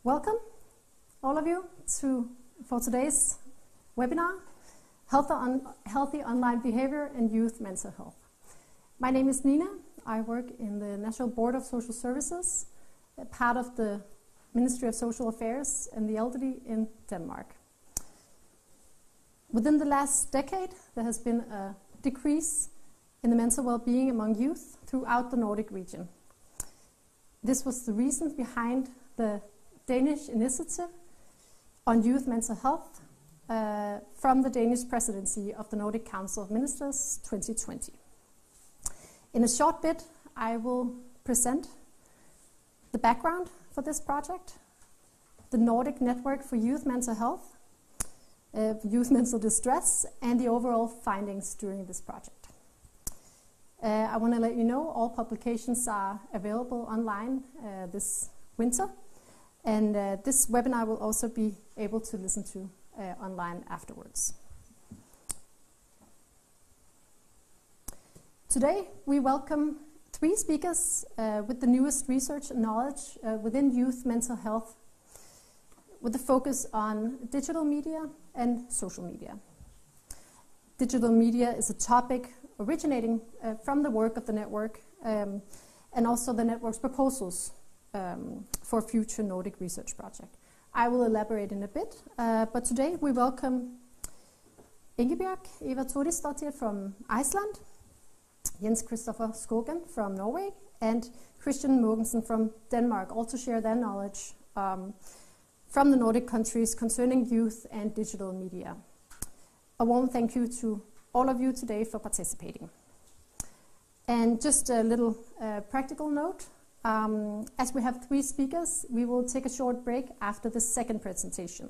Welcome, all of you, for today's webinar, Healthy Online Behavior and Youth Mental Health. My name is Nina. I work in the National Board of Social Services, part of the Ministry of Social Affairs and the Elderly in Denmark. Within the last decade, there has been a decrease in the mental well-being among youth throughout the Nordic region. This was the reason behind the Danish initiative on youth mental health from the Danish presidency of the Nordic Council of Ministers 2020. In a short bit, I will present the background for this project, the Nordic Network for Youth Mental Health, youth mental distress, and the overall findings during this project. I want to let you know all publications are available online this winter, and this webinar will also be able to listen to online afterwards. Today we welcome 3 speakers with the newest research and knowledge within youth mental health, with a focus on digital media and social media. Digital media is a topic originating from the work of the network and also the network's proposals for a future Nordic research project. I will elaborate in a bit, but today we welcome Ingebjørg Eva Torisdottir from Iceland, Jens Christopher Skogen from Norway, and Christian Mogensen from Denmark, all to share their knowledge from the Nordic countries concerning youth and digital media. A warm thank you to all of you today for participating. And just a little practical note. As we have 3 speakers, we will take a short break after the second presentation.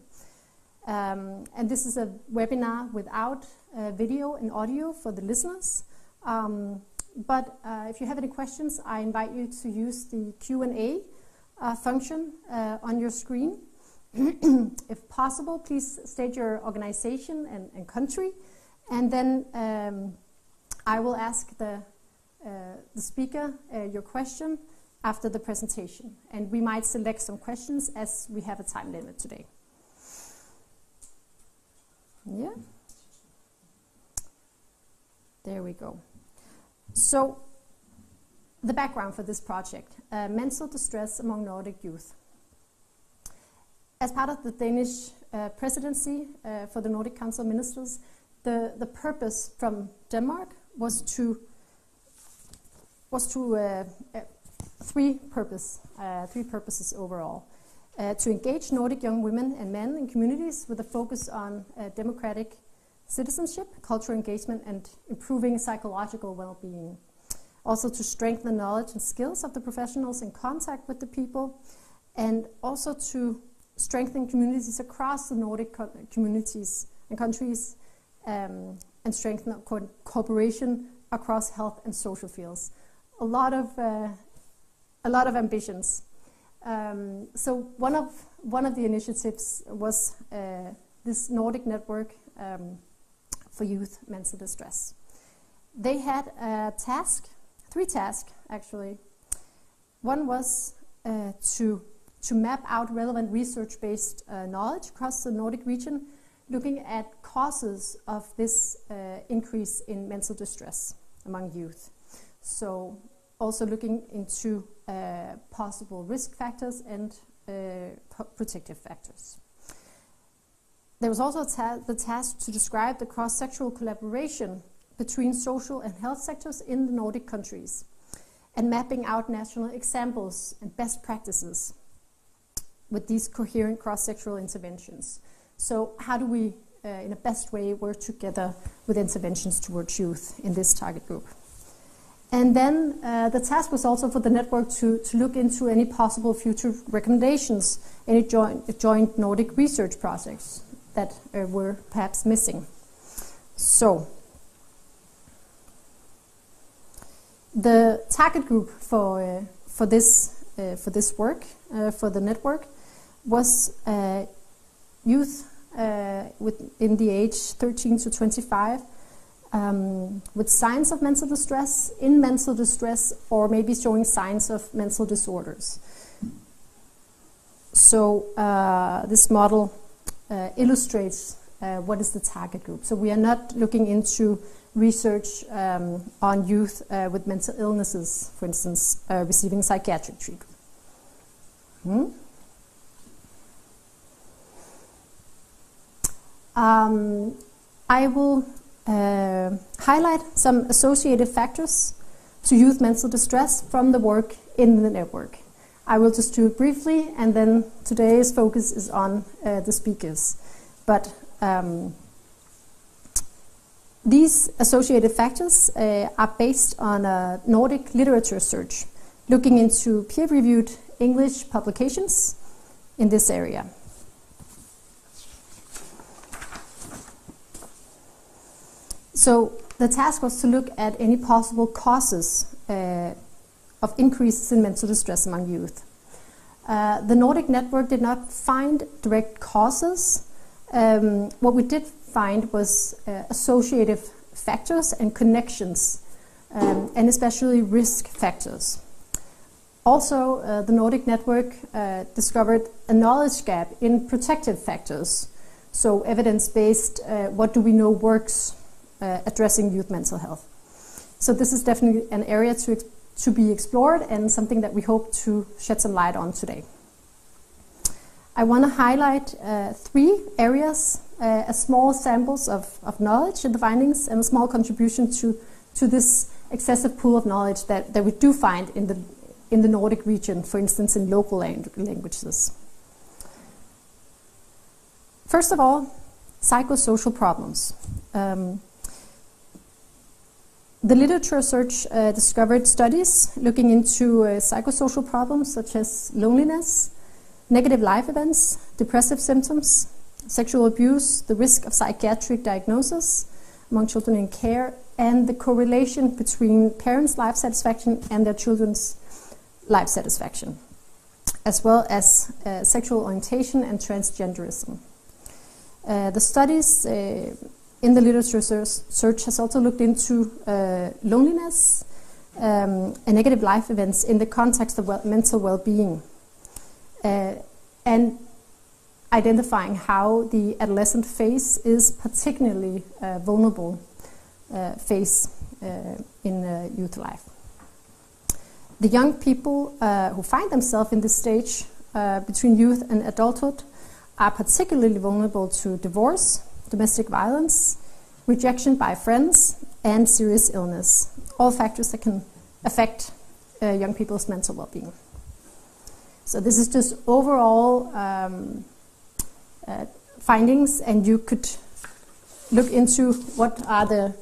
And this is a webinar without video and audio for the listeners. But if you have any questions, I invite you to use the Q&A function on your screen. If possible, please state your organization and country, and then I will ask the speaker your question after the presentation, and we might select some questions as we have a time limit today. Yeah. There we go. So, the background for this project, mental distress among Nordic youth. As part of the Danish presidency for the Nordic Council of Ministers, the purpose from Denmark was to three purposes overall. To engage Nordic young women and men in communities with a focus on democratic citizenship, cultural engagement, and improving psychological well-being. Also to strengthen the knowledge and skills of the professionals in contact with the people, and also to strengthen communities across the Nordic communities and countries, and strengthen cooperation across health and social fields. A lot of ambitions. So one of the initiatives was this Nordic Network for Youth Mental Distress. They had a 3 tasks actually. One was to map out relevant research-based knowledge across the Nordic region, looking at causes of this increase in mental distress among youth. So also looking into possible risk factors and protective factors. There was also the task to describe the cross-sectoral collaboration between social and health sectors in the Nordic countries, and mapping out national examples and best practices with these coherent cross-sectoral interventions. So how do we, in a best way, work together with interventions towards youth in this target group? And then the task was also for the network to look into any possible future recommendations, any joint Nordic research projects that were perhaps missing. So, the target group for this work, for the network, was youth in the age 13 to 25, with signs of mental distress, in mental distress, or maybe showing signs of mental disorders. So this model illustrates what is the target group. So we are not looking into research on youth with mental illnesses, for instance, receiving psychiatric treatment. I will highlight some associated factors to youth mental distress from the work in the network. I will just do it briefly, and then today's focus is on the speakers. But these associated factors are based on a Nordic literature search, looking into peer-reviewed English publications in this area. So the task was to look at any possible causes of increases in mental distress among youth. The Nordic network did not find direct causes. What we did find was associative factors and connections, and especially risk factors. Also, the Nordic network discovered a knowledge gap in protective factors. So evidence-based, what do we know works addressing youth mental health. So this is definitely an area to be explored and something that we hope to shed some light on today. I want to highlight 3 areas, as small samples of knowledge in the findings, and a small contribution to this excessive pool of knowledge that we do find in the Nordic region, for instance, in local languages. First of all, psychosocial problems. The literature search discovered studies looking into psychosocial problems such as loneliness, negative life events, depressive symptoms, sexual abuse, the risk of psychiatric diagnosis among children in care, and the correlation between parents' life satisfaction and their children's life satisfaction, as well as sexual orientation and transgenderism. The studies in the literature search has also looked into loneliness and negative life events in the context of mental well-being, and identifying how the adolescent phase is particularly vulnerable phase in youth life. The young people who find themselves in this stage between youth and adulthood are particularly vulnerable to divorce, domestic violence, rejection by friends, and serious illness, all factors that can affect young people's mental well-being. So this is just overall findings, and you could look into what are the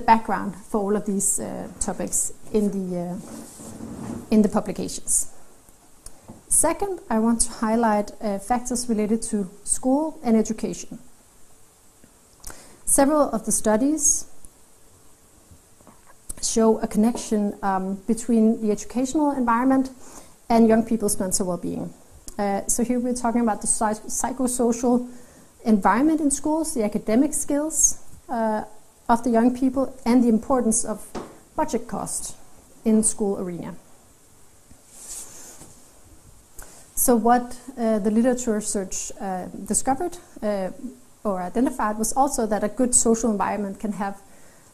background for all of these topics in the publications. Second, I want to highlight factors related to school and education. Several of the studies show a connection between the educational environment and young people's mental well-being. So here we're talking about the psychosocial environment in schools, the academic skills of the young people, and the importance of budget cost in school arena. So what the literature search discovered or identified was also that a good social environment can have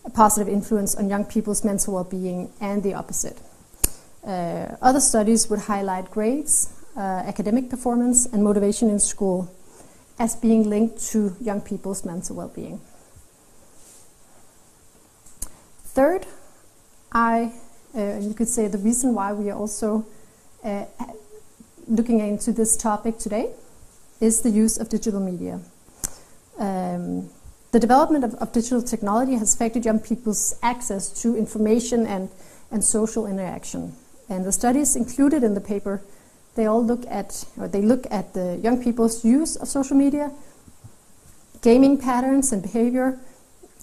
a positive influence on young people's mental well-being, and the opposite. Other studies would highlight grades, academic performance, and motivation in school as being linked to young people's mental well-being. Third, you could say the reason why we are also looking into this topic today is the use of digital media. The development of digital technology has affected young people's access to information and social interaction. And the studies included in the paper, they look at the young people's use of social media, gaming patterns and behavior,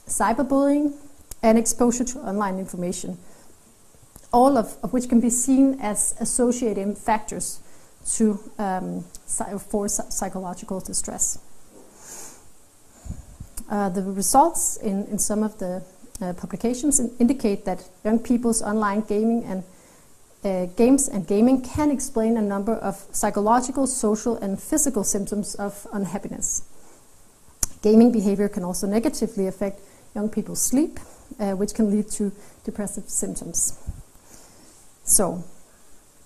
cyberbullying, and exposure to online information, all of which can be seen as associating factors for psychological distress. The results in some of the publications indicate that young people's online gaming and games and gaming can explain a number of psychological, social, and physical symptoms of unhappiness. Gaming behavior can also negatively affect young people's sleep, which can lead to depressive symptoms. So,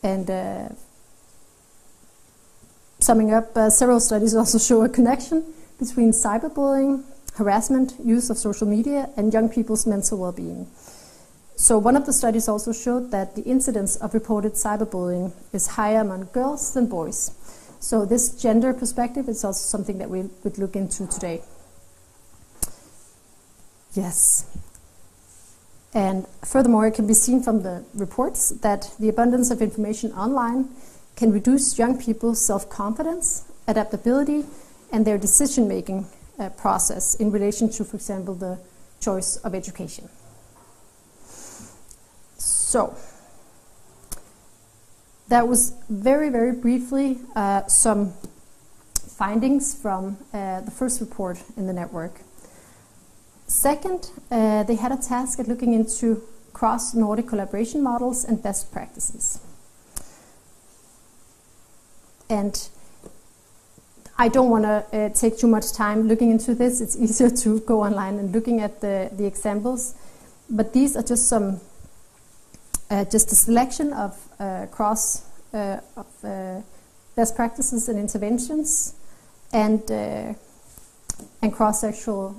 and summing up, several studies also show a connection between cyberbullying, harassment, use of social media, and young people's mental well-being. So one of the studies also showed that the incidence of reported cyberbullying is higher among girls than boys. So this gender perspective is also something that we would look into today. Yes. And furthermore, it can be seen from the reports that the abundance of information online can reduce young people's self-confidence, adaptability, and their decision-making process in relation to, for example, the choice of education. So, that was very, very briefly some findings from the first report in the network. Second, they had a task at looking into cross-Nordic collaboration models and best practices. And I don't want to take too much time looking into this. It's easier to go online and looking at the examples. But these are just some, just a selection of best practices and interventions, and cross-sectoral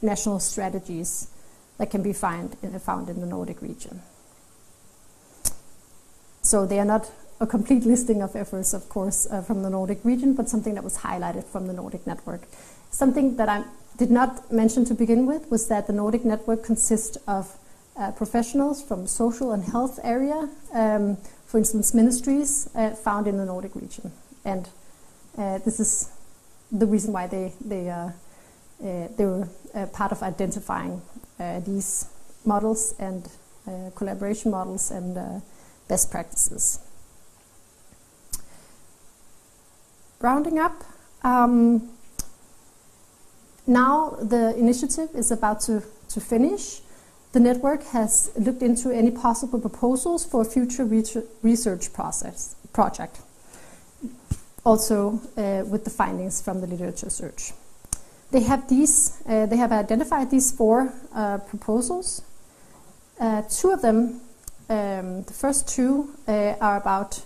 national strategies that can be found in the Nordic region. So they are not a complete listing of efforts, of course, from the Nordic region, but something that was highlighted from the Nordic network. Something that I did not mention to begin with was that the Nordic network consists of professionals from social and health area, for instance, ministries found in the Nordic region. And this is the reason why they were part of identifying these models and collaboration models and best practices. Rounding up, now the initiative is about to finish. The network has looked into any possible proposals for a future research project, also with the findings from the literature search. They have identified these 4 proposals. 2 of them, the first 2 are about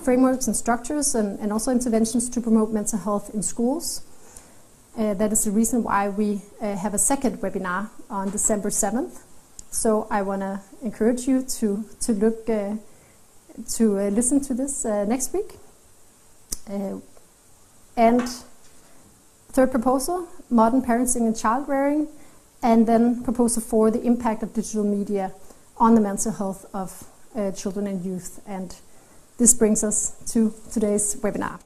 frameworks and structures and also interventions to promote mental health in schools. That is the reason why we have a second webinar on December 7th. So I want to encourage you to listen to this next week. And third proposal, modern parenting and child rearing, and then proposal 4, the impact of digital media on the mental health of children and youth. And this brings us to today's webinar.